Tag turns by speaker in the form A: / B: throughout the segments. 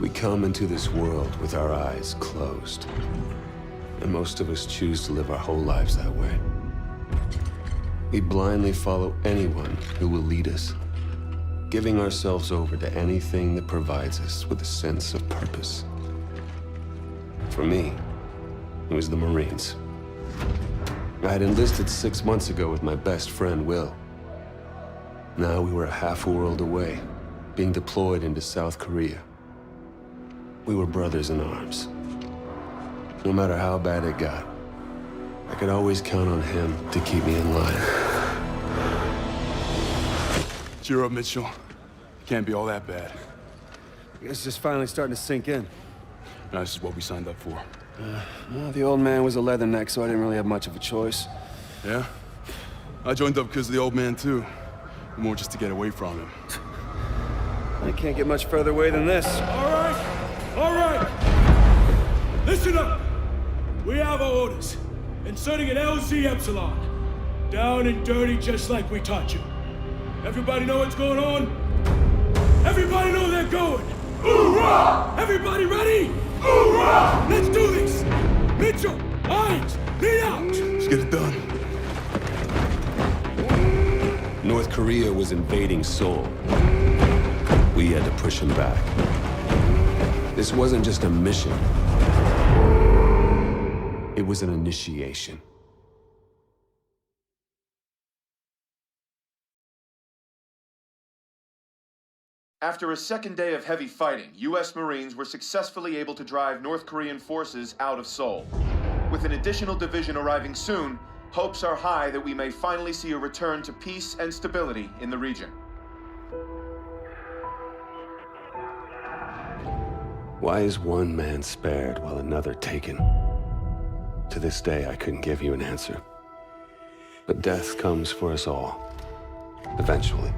A: We come into this world with our eyes closed. And most of us choose to live our whole lives that way. We blindly follow anyone who will lead us, giving ourselves over to anything that provides us with a sense of purpose. For me, it was the Marines. I had enlisted 6 months ago with my best friend, Will. Now we were a half a world away, being deployed into South Korea. We were brothers in arms. No matter how bad it got, I could always count on him to keep me in line.
B: Cheer up, Mitchell. Can't be all that bad.
C: It's just finally starting to sink in.
B: No, this is what we signed up for.
C: Well, the old man was a leatherneck, so I didn't really have much of a choice.
B: Yeah? I joined up because of the old man, too. More just to get away from him.
C: I can't get much further away than this.
D: All right! Listen up! We have our orders. Inserting an LZ Epsilon. Down and dirty just like we taught you. Everybody know what's going on? Everybody know they're going! Hoorah! Everybody ready? Hoorah! Let's do this! Mitchell, Irons, lead out!
B: Let's get it done.
A: North Korea was invading Seoul. We had to push him back. This wasn't just a mission. It was an initiation.
E: After a second day of heavy fighting, U.S. Marines were successfully able to drive North Korean forces out of Seoul. With an additional division arriving soon, hopes are high that we may finally see a return to peace and stability in the region.
A: Why is one man spared while another taken? To this day, I couldn't give you an answer. But death comes for us all. Eventually.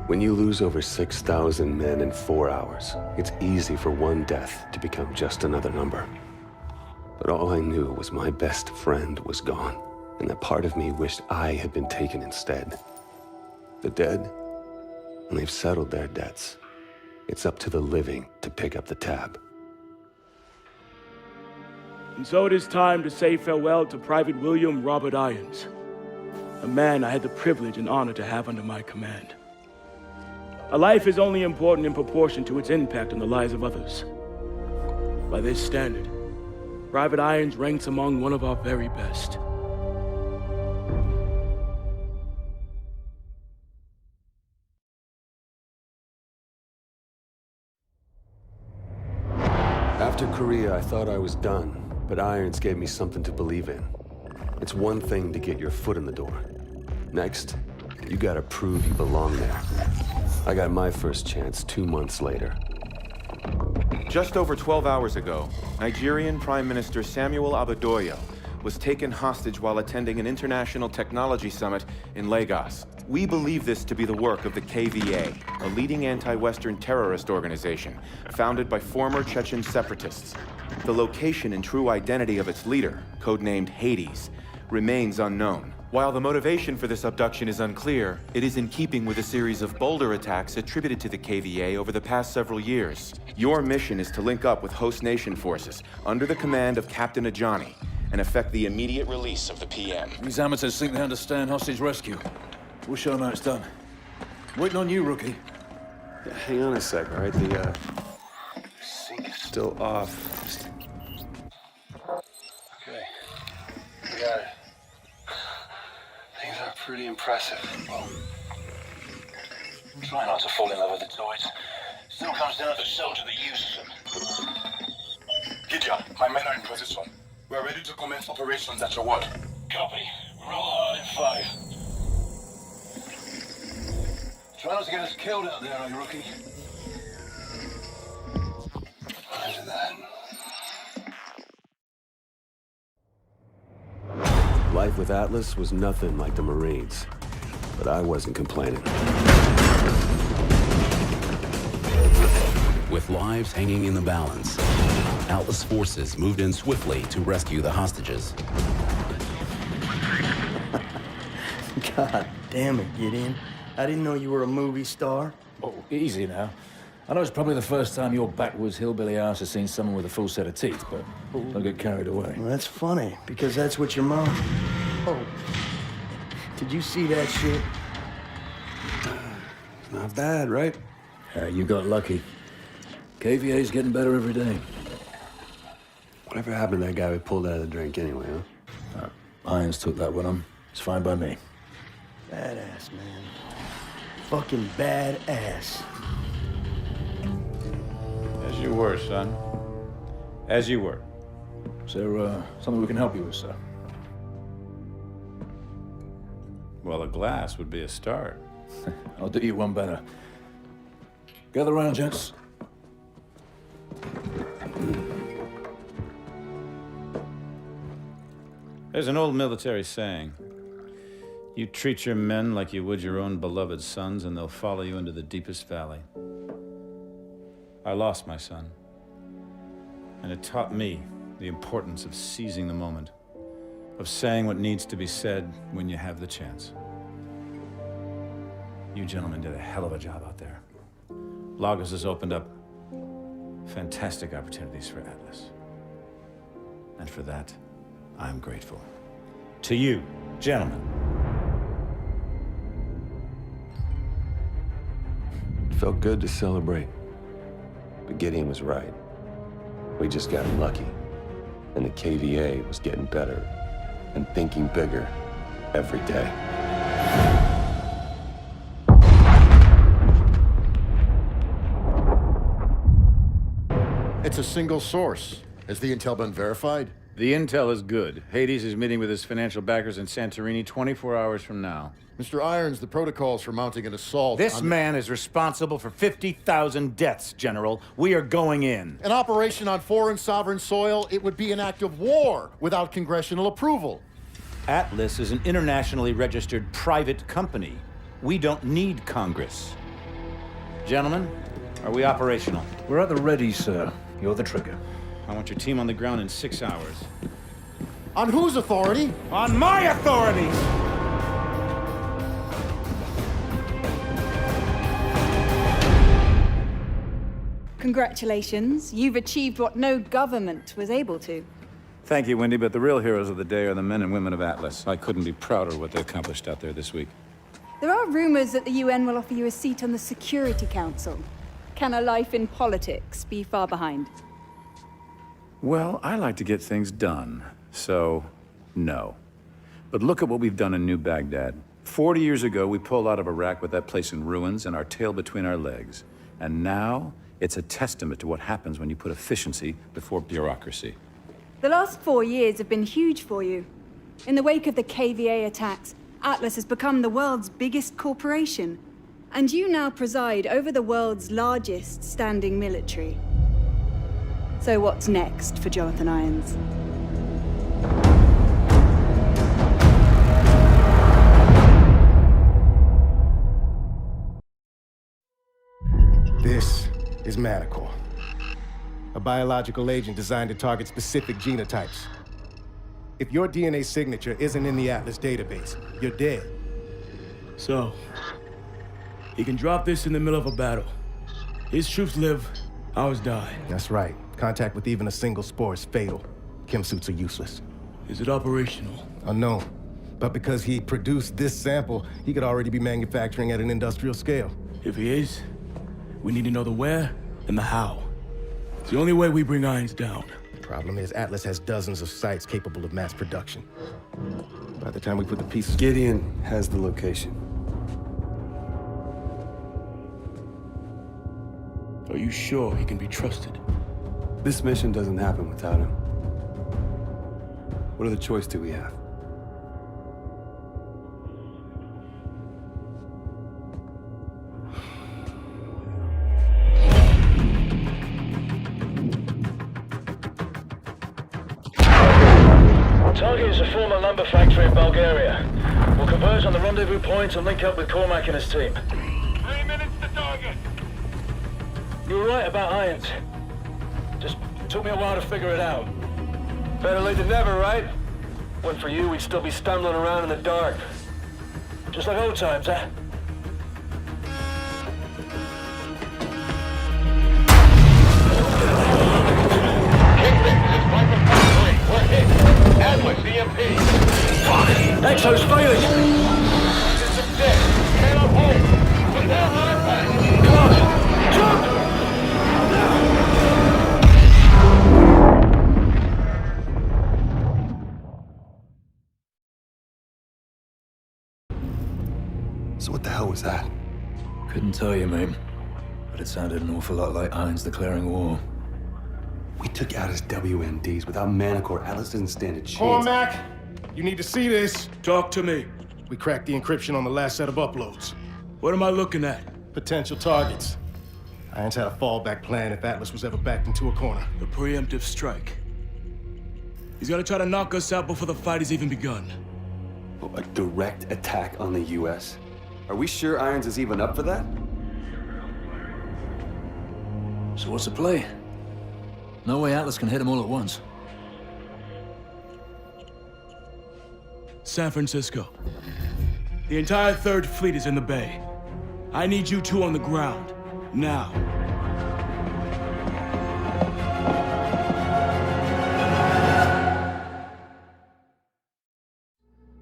A: When you lose over 6,000 men in 4 hours, it's easy for one death to become just another number. But all I knew was my best friend was gone, and that part of me wished I had been taken instead. The dead, and they've settled their debts. It's up to the living to pick up the tab.
D: And so it is time to say farewell to Private William Robert Irons, a man I had the privilege and honor to have under my command. A life is only important in proportion to its impact on the lives of others. By this standard, Private Irons ranks among one of our very best.
A: After Korea, I thought I was done, but Irons gave me something to believe in. It's one thing to get your foot in the door. Next, you gotta prove you belong there. I got my first chance 2 months later.
E: Just over 12 hours ago, Nigerian Prime Minister Samuel Abadoyo was taken hostage while attending an international technology summit in Lagos. We believe this to be the work of the KVA, a leading anti-Western terrorist organization founded by former Chechen separatists. The location and true identity of its leader, codenamed Hades, remains unknown. While the motivation for this abduction is unclear, it is in keeping with a series of bolder attacks attributed to the KVA over the past several years. Your mission is to link up with host nation forces under the command of Captain Ajani and effect the immediate release of the PM.
F: These amateurs think they understand hostage rescue. We'll show them how it's done. Waiting on you, rookie.
C: Yeah, hang on a sec, all right? The, sync is still off. Okay. We got it. Things are pretty impressive. Well, try not to fall in love with the toys. Still comes down to the soldier that uses them.
G: Gideon, my men are in position. We are ready to commence operations at your word. Copy. Roll hard in 5.
F: Try not to get us killed out there, you rookie.
G: Roger that.
A: Life with Atlas was nothing like the Marines, but I wasn't complaining.
H: With lives hanging in the balance, Atlas forces moved in swiftly to rescue the hostages.
I: God damn it, Gideon. I didn't know you were a movie star.
F: Oh, easy now. I know it's probably the first time your backwoods hillbilly ass has seen someone with a full set of teeth, but don't get carried away.
I: Well, that's funny, because that's what your mom... Oh. Did you see that shit?
C: Not bad, right?
F: You got lucky. KVA's getting better every day.
C: Whatever happened to that guy we pulled out of the drink anyway, huh?
F: Irons took that one on. It's fine by me.
I: Badass, man. Fucking badass.
J: As you were, son. As you were.
F: Is there something we can help you with, sir?
J: Well, a glass would be a start.
F: I'll do you one better. Gather round, gents.
J: There's an old military saying. You treat your men like you would your own beloved sons, and they'll follow you into the deepest valley. I lost my son. And it taught me the importance of seizing the moment, of saying what needs to be said when you have the chance. You gentlemen did a hell of a job out there. Lagos has opened up fantastic opportunities for Atlas. And for that, I'm grateful. To you, gentlemen.
A: It felt good to celebrate. But Gideon was right. We just got lucky. And the KVA was getting better and thinking bigger every day.
K: It's a single source. Has the intel been verified?
J: The intel is good. Hades is meeting with his financial backers in Santorini 24 hours from now.
K: Mr. Irons, the protocols for mounting an assault...
J: This man is responsible for 50,000 deaths, General. We are going in.
K: An operation on foreign sovereign soil, it would be an act of war without congressional approval.
J: Atlas is an internationally registered private company. We don't need Congress. Gentlemen, are we operational?
F: We're at the ready, sir. You're the trigger.
J: I want your team on the ground in 6 hours.
K: On whose authority?
J: On my authority!
L: Congratulations. You've achieved what no government was able to.
J: Thank you, Wendy, but the real heroes of the day are the men and women of Atlas. I couldn't be prouder of what they accomplished out there this week.
L: There are rumors that the UN will offer you a seat on the Security Council. Can a life in politics be far behind?
J: Well, I like to get things done, so no. But look at what we've done in New Baghdad. 40 years ago, we pulled out of Iraq with that place in ruins and our tail between our legs. And now, it's a testament to what happens when you put efficiency before bureaucracy.
L: The last 4 years have been huge for you. In the wake of the KVA attacks, Atlas has become the world's biggest corporation. And you now preside over the world's largest standing military. So what's next for Jonathan Irons?
I: This is Manticore, a biological agent designed to target specific genotypes. If your DNA signature isn't in the Atlas database, you're dead.
D: So, he can drop this in the middle of a battle. His troops live, ours die.
I: That's right. Contact with even a single spore is fatal. Chem suits are useless.
D: Is it operational?
I: Unknown. But because he produced this sample, he could already be manufacturing at an industrial scale.
D: If he is, we need to know the where and the how. It's the only way we bring Irons down.
I: Problem is, Atlas has dozens of sites capable of mass production. By the time we put the pieces...
C: Gideon has the location.
D: Are you sure he can be trusted?
C: This mission doesn't happen without him. What other choice do we have?
M: Target is a former lumber factory in Bulgaria. We'll converge on the rendezvous point and link up with Cormac and his team.
G: 3 minutes to target.
M: You were right about Irons. Just took me a while to figure it out. Better late than never, right? Went for you, we'd still be stumbling around in the dark. Just like old times, huh?
B: So what the hell was that?
F: Couldn't tell you, mate. But it sounded an awful lot like Irons declaring war.
C: We took out his WMDs. Without Manticore, Atlas doesn't stand a chance.
I: Cormac, you need to see this.
D: Talk to me.
I: We cracked the encryption on the last set of uploads.
D: What am I looking at?
I: Potential targets. Irons had a fallback plan if Atlas was ever backed into a corner.
D: A preemptive strike. He's gonna try to knock us out before the fight has even begun.
C: A direct attack on the U.S.? Are we sure Irons is even up for that?
F: So what's the play? No way Atlas can hit them all at once.
D: San Francisco. The entire 3rd Fleet is in the bay. I need you two on the ground. Now.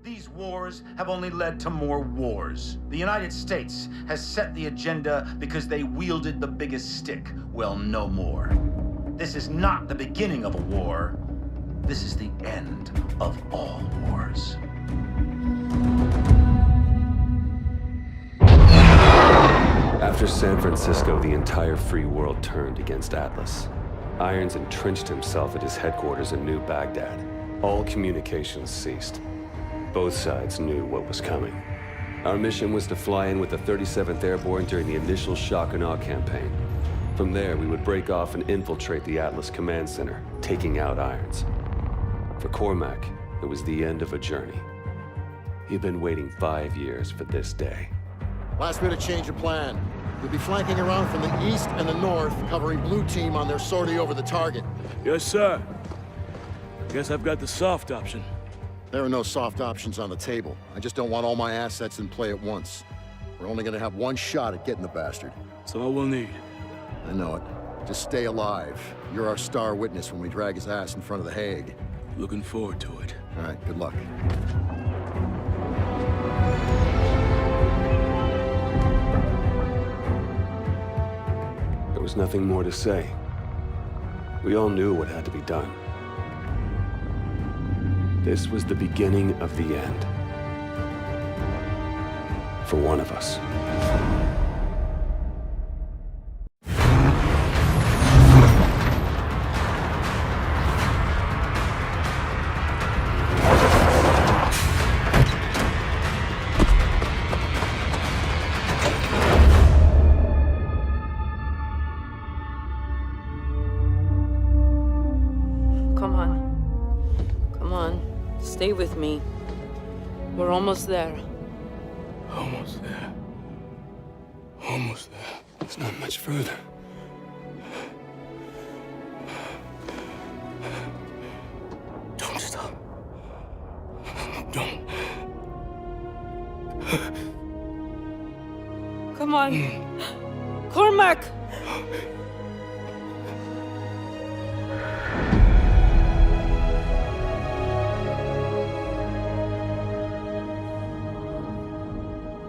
N: These wars have only led to more wars. The United States has set the agenda because they wielded the biggest stick. Well, no more. This is not the beginning of a war. This is the end of all wars.
C: After San Francisco, the entire free world turned against Atlas. Irons entrenched himself at his headquarters in New Baghdad. All communications ceased. Both sides knew what was coming. Our mission was to fly in with the 37th Airborne during the initial shock and awe campaign. From there, we would break off and infiltrate the Atlas Command Center, taking out Irons. For Cormac, it was the end of a journey. He'd been waiting 5 years for this day.
K: Last minute change of plan. We'll be flanking around from the east and the north, covering blue team on their sortie over the target.
D: Yes, sir. Guess I've got the soft option.
K: There are no soft options on the table. I just don't want all my assets in play at once. We're only gonna have one shot at getting the bastard.
D: That's all we'll need.
K: I know it. Just stay alive. You're our star witness when we drag his ass in front of the Hague.
D: Looking forward to it.
K: All right, good luck.
C: There was nothing more to say. We all knew what had to be done. This was the beginning of the end. For one of us.
O: Stay with me. We're almost there.
D: Almost there. Almost there.
C: It's not much further.
D: Don't stop. Don't.
O: Come on. Cormac!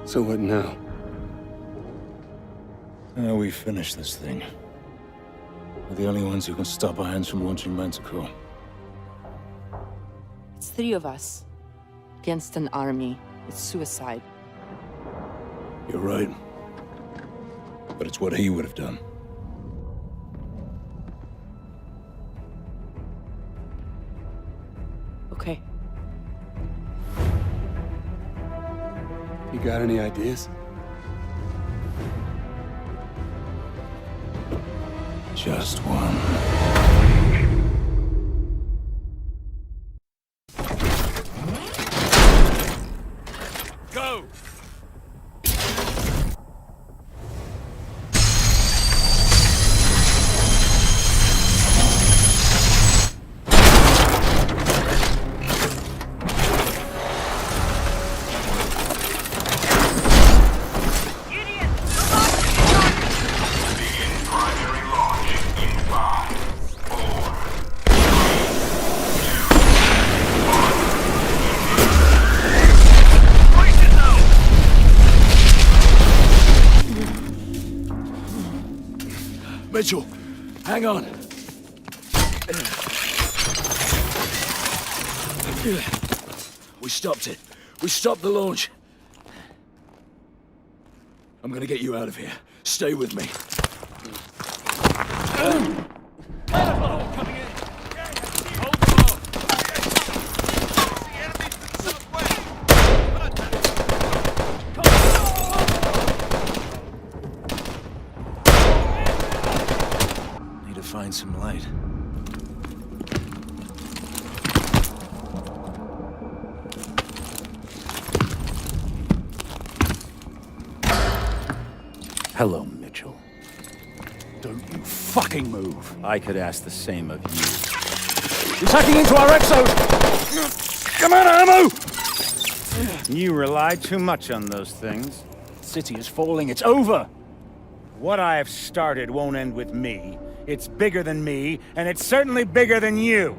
C: So what now?
F: Now we finish this thing. We're the only ones who can stop Irons from launching Manticore.
O: It's 3 of us. Against an army. It's suicide.
F: You're right. But it's what he would have done.
O: Okay.
C: You got any ideas?
F: Just one.
D: Go! Mitchell, hang on. We stopped it. We stopped the launch. I'm gonna get you out of here. Stay with me.
F: Need to find some light.
J: Hello, Mitchell.
F: Don't you fucking move.
J: I could ask the same of you.
F: He's hacking into our exos! Come on, ammo!
J: You rely too much on those things.
F: City is falling. It's over.
J: What I have started won't end with me. It's bigger than me, and it's certainly bigger than you.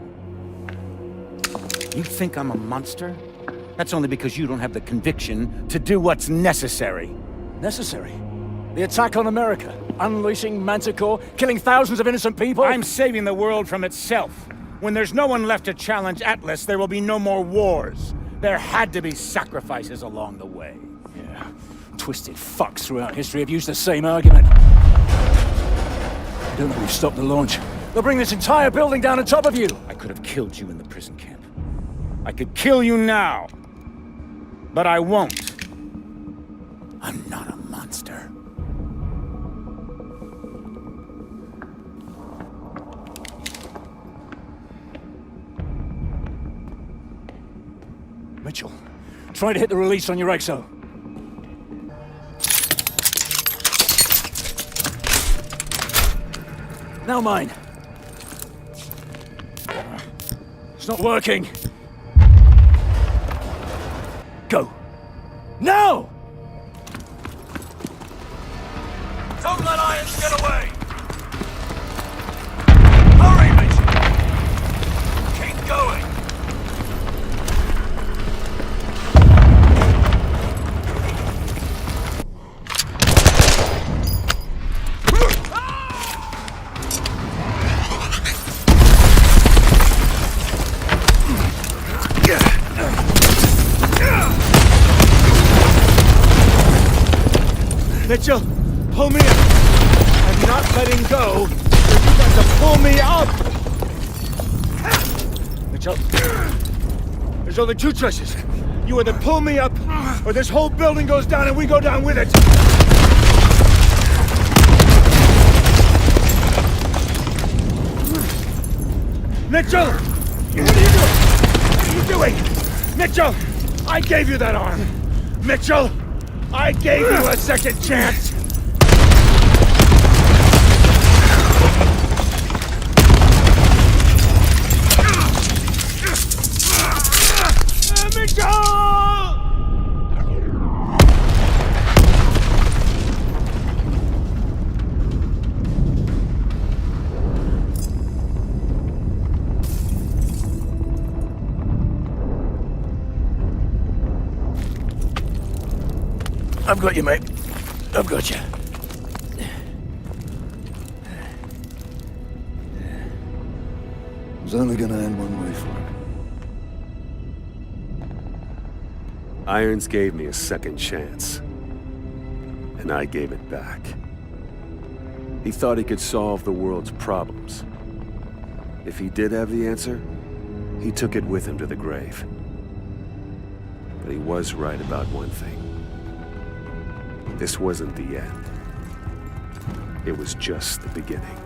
J: You think I'm a monster? That's only because you don't have the conviction to do what's necessary.
F: Necessary? The attack on America, unleashing Manticore, killing thousands of innocent people?
J: I'm saving the world from itself. When there's no one left to challenge Atlas, there will be no more wars. There had to be sacrifices along the way.
F: Yeah. Twisted fucks throughout history have used the same argument. I don't know who've stopped the launch. They'll bring this entire building down on top of you!
J: I could have killed you in the prison camp. I could kill you now. But I won't. I'm not a monster.
F: Mitchell, try to hit the release on your exo. Now mine. It's not working. Go. Now! Don't let Irons get away! Hurry, Mitchell! Keep going!
J: Mitchell, pull me up! I'm not letting go! You got to pull me up! Mitchell, there's only two choices. You either pull me up, or this whole building goes down and we go down with it! Mitchell! What are you doing? What are you doing? Mitchell! I gave you that arm! Mitchell! I gave you a second chance!
F: I've got you, mate. I've got you. It was only gonna end one way for him.
C: Irons gave me a second chance, and I gave it back. He thought he could solve the world's problems. If he did have the answer, he took it with him to the grave. But he was right about one thing. This wasn't the end. It was just the beginning.